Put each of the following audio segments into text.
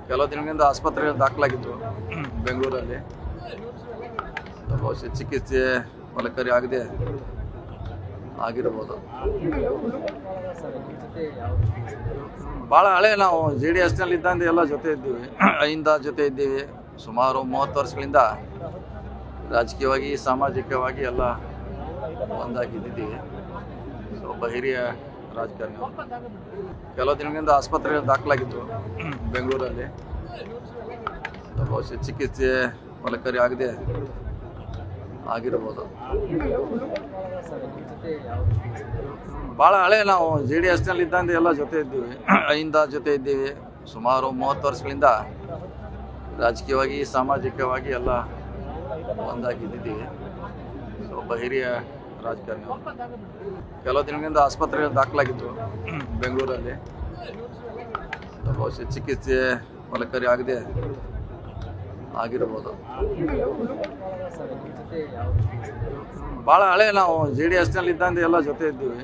ಕೆಲವು ದಿನಗಳಿಂದ ಆಸ್ಪತ್ರೆಯಲ್ಲಿ ದಾಖಲಾಗಿದ್ರು ಬೆಂಗಳೂರಲ್ಲಿ. ಬಹುಶಃ ಚಿಕಿತ್ಸೆ ಫಲಕಾರಿ ಆಗದೆ ಆಗಿರಬಹುದು. ಭಾಳ ಹಳೆ ನಾವು JDS ನಲ್ಲಿ ಇದ್ದಂತೆ ಎಲ್ಲ ಜೊತೆ ಇದ್ದೀವಿ, ಜೊತೆ ಇದ್ದೀವಿ. ಸುಮಾರು 30 ವರ್ಷಗಳಿಂದ ರಾಜಕೀಯವಾಗಿ ಸಾಮಾಜಿಕವಾಗಿ ಎಲ್ಲ ಒಂದಾಗಿದ್ದೀವಿ. ಒಬ್ಬ ಹಿರಿಯ ರಾಜಕಾರಣಿ. ಕೆಲವು ದಿನಗಳಿಂದ ಆಸ್ಪತ್ರೆಯಲ್ಲಿ ದಾಖಲಾಗಿದ್ರು ಬೆಂಗಳೂರಲ್ಲಿ. ಬಹುಶಃ ಚಿಕಿತ್ಸೆ ಫಲಕಾರಿ ಆಗದೆ ಆಗಿರಬಹುದು. ಭಾಳ ಹಳೆ ನಾವು JDS ನಲ್ಲಿ ಇದ್ದಂತೆ ಎಲ್ಲ ಜೊತೆ ಇದ್ದೀವಿ, ಜೊತೆ ಇದ್ದೀವಿ. ಸುಮಾರು 30 ವರ್ಷಗಳಿಂದ ರಾಜಕೀಯವಾಗಿ ಸಾಮಾಜಿಕವಾಗಿ ಎಲ್ಲ ಒಂದಾಗಿದ್ದೀವಿ. ಒಬ್ಬ ಹಿರಿಯ ರಾಜಕಾರಣಿ. ಕೆಲವು ದಿನಗಳಿಂದ ಆಸ್ಪತ್ರೆಯಲ್ಲಿ ದಾಖಲಾಗಿದ್ರು ಬೆಂಗಳೂರಲ್ಲಿ. ಬಹುಶಃ ಚಿಕಿತ್ಸೆ ಫಲಕಾರಿ ಆಗದೆ ಆಗಿರಬಹುದು. ಭಾಳ ಹಳೆ ನಾವು JDS ನಲ್ಲಿ ಇದ್ದಂತೆ ಎಲ್ಲ ಜೊತೆ ಇದ್ದೀವಿ,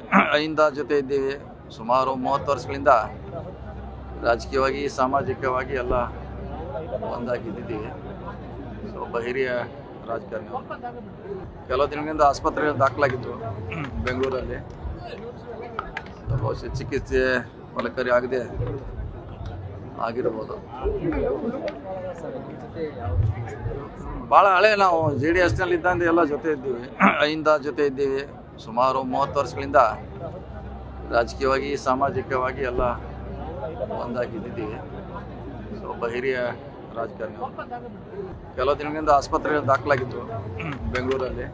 ಜೊತೆ ಇದ್ದೀವಿ. ಸುಮಾರು 30 ವರ್ಷಗಳಿಂದ ರಾಜಕೀಯವಾಗಿ ಸಾಮಾಜಿಕವಾಗಿ ಎಲ್ಲ ಒಂದಾಗಿದ್ದೀವಿ. ಒಬ್ಬ ಹಿರಿಯ ರಾಜಕಾರಣಿ. ಕೆಲವು ದಿನಗಳಿಂದ ಆಸ್ಪತ್ರೆಯಲ್ಲಿ ದಾಖಲಾಗಿದ್ರು ಬೆಂಗಳೂರಲ್ಲಿ. ಬಹುಶಃ ಚಿಕಿತ್ಸೆ ಫಲಕಾರಿ ಆಗದೆ ಆಗಿರಬಹುದು. ಭಾಳ ಹಳೆ ನಾವು JDS ನಲ್ಲಿ ಇದ್ದಂತೆ ಎಲ್ಲ ಜೊತೆ ಇದ್ದೀವಿ, ಜೊತೆ ಇದ್ದೀವಿ. ಸುಮಾರು 30 ವರ್ಷಗಳಿಂದ ರಾಜಕೀಯವಾಗಿ ಸಾಮಾಜಿಕವಾಗಿ ಎಲ್ಲ ಒಂದಾಗಿದ್ದೀವಿ. ಒಬ್ಬ ಹಿರಿಯ ರಾಜಕಾರಣಿ. ಕೆಲವು ದಿನಗಳಿಂದ ಆಸ್ಪತ್ರೆಯಲ್ಲಿ ದಾಖಲಾಗಿದ್ರು ಬೆಂಗಳೂರಲ್ಲಿ.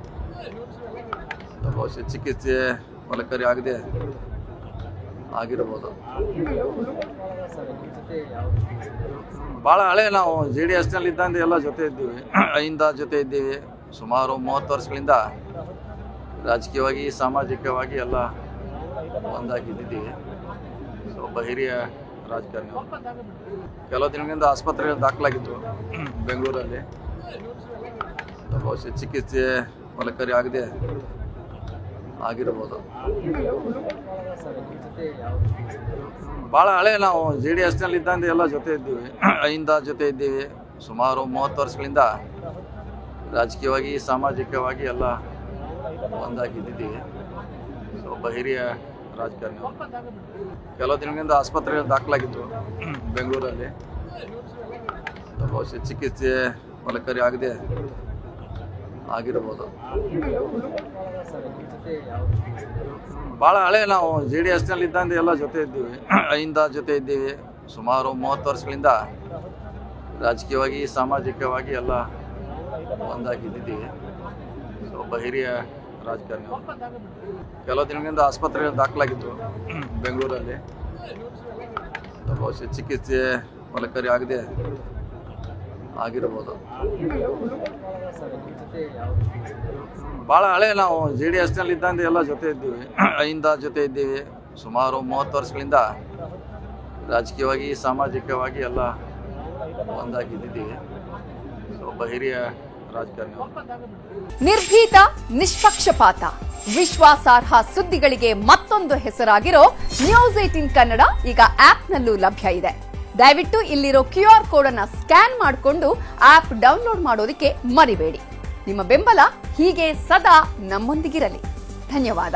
ಬಹುಶಃ ಚಿಕಿತ್ಸೆ ಫಲಕಾರಿ ಆಗದೆ ಆಗಿರಬಹುದು. ಭಾಳ ಹಳೆ ನಾವು JDS ನಲ್ಲಿ ಇದ್ದಂತೆ ಎಲ್ಲ ಜೊತೆ ಇದ್ದೀವಿ, ಜೊತೆ ಇದ್ದೀವಿ. ಸುಮಾರು 30 ವರ್ಷಗಳಿಂದ ರಾಜಕೀಯವಾಗಿ ಸಾಮಾಜಿಕವಾಗಿ ಎಲ್ಲ ಒಂದಾಗಿದ್ದೀವಿ. ಒಬ್ಬ ಹಿರಿಯ ರಾಜಕಾರಣಿ. ಕೆಲವು ದಿನಗಳಿಂದ ಆಸ್ಪತ್ರೆಯಲ್ಲಿ ದಾಖಲಾಗಿದ್ರು ಬೆಂಗಳೂರಲ್ಲಿ. ಬಹುಶಃ ಚಿಕಿತ್ಸೆ ಫಲಕಾರಿ ಆಗದೆ ಆಗಿರಬಹುದು. ಭಾಳ ಹಳೆ ನಾವು JDS ನಲ್ಲಿ ಇದ್ದಂತೆ ಎಲ್ಲ ಜೊತೆ ಇದ್ದೀವಿ, ಜೊತೆ ಇದ್ದೀವಿ. ಸುಮಾರು 30 ವರ್ಷಗಳಿಂದ ರಾಜಕೀಯವಾಗಿ ಸಾಮಾಜಿಕವಾಗಿ ಎಲ್ಲ ಒಂದಾಗಿದ್ದೀವಿ. ಒಬ್ಬ ಹಿರಿಯ ರಾಜಕಾರಣಿ. ಕೆಲವು ದಿನಗಳಿಂದ ಆಸ್ಪತ್ರೆಯಲ್ಲಿ ದಾಖಲಾಗಿದ್ರು ಬೆಂಗಳೂರಲ್ಲಿ. ಬಹುಶಃ ಚಿಕಿತ್ಸೆ ಫಲಕಾರಿ ಆಗದೆ ಆಗಿರಬಹುದು. ಭಾಳ ಹಳೆ ನಾವು JDS ನಲ್ಲಿ ಇದ್ದಂತೆ ಎಲ್ಲ ಜೊತೆ ಇದ್ದೀವಿ, ಜೊತೆ ಇದ್ದೀವಿ. ಸುಮಾರು 30 ವರ್ಷಗಳಿಂದ ರಾಜಕೀಯವಾಗಿ ಸಾಮಾಜಿಕವಾಗಿ ಎಲ್ಲ ಒಂದಾಗಿದ್ದೀವಿ. ಒಬ್ಬ ಹಿರಿಯ ರಾಜಕಾರಣಿ. ಕೆಲವು ದಿನಗಳಿಂದ ಆಸ್ಪತ್ರೆಯಲ್ಲಿ ದಾಖಲಾಗಿದ್ರು ಬೆಂಗಳೂರಲ್ಲಿ. ಬಹುಶಃ ಚಿಕಿತ್ಸೆ ಫಲಕಾರಿ ಆಗದೆ ಆಗಿರಬಹುದು. ಭಾಳ ಹಳೆ ನಾವು JDS ನಲ್ಲಿ ಇದ್ದಂತೆ ಎಲ್ಲ ಜೊತೆ ಇದ್ದೀವಿ, ಜೊತೆ ಇದ್ದೀವಿ. ಸುಮಾರು 30 ವರ್ಷಗಳಿಂದ ರಾಜಕೀಯವಾಗಿ ಸಾಮಾಜಿಕವಾಗಿ ಎಲ್ಲ ಒಂದಾಗಿದ್ದೀವಿ. ಒಬ್ಬ ಹಿರಿಯ ರಾಜಕಾರಣಿ. ನಿರ್ಭೀತ, ನಿಷ್ಪಕ್ಷಪಾತ, ವಿಶ್ವಾಸಾರ್ಹ ಸುದ್ದಿಗಳಿಗೆ ಮತ್ತೊಂದು ಹೆಸರಾಗಿರೋ ನ್ಯೂಸ್ 18 ಕನ್ನಡ ಈಗ ಆಪ್ನಲ್ಲೂ ಲಭ್ಯ ಇದೆ. ದಯವಿಟ್ಟು ಇಲ್ಲಿರೋ QR ಕೋಡ್ ಅನ್ನ ಸ್ಕ್ಯಾನ್ ಮಾಡಿಕೊಂಡು ಆಪ್ ಡೌನ್ಲೋಡ್ ಮಾಡೋದಕ್ಕೆ ಮರಿಬೇಡಿ. ನಿಮ್ಮ ಬೆಂಬಲ ಹೀಗೆ ಸದಾ ನಮ್ಮೊಂದಿಗಿರಲಿ. ಧನ್ಯವಾದ.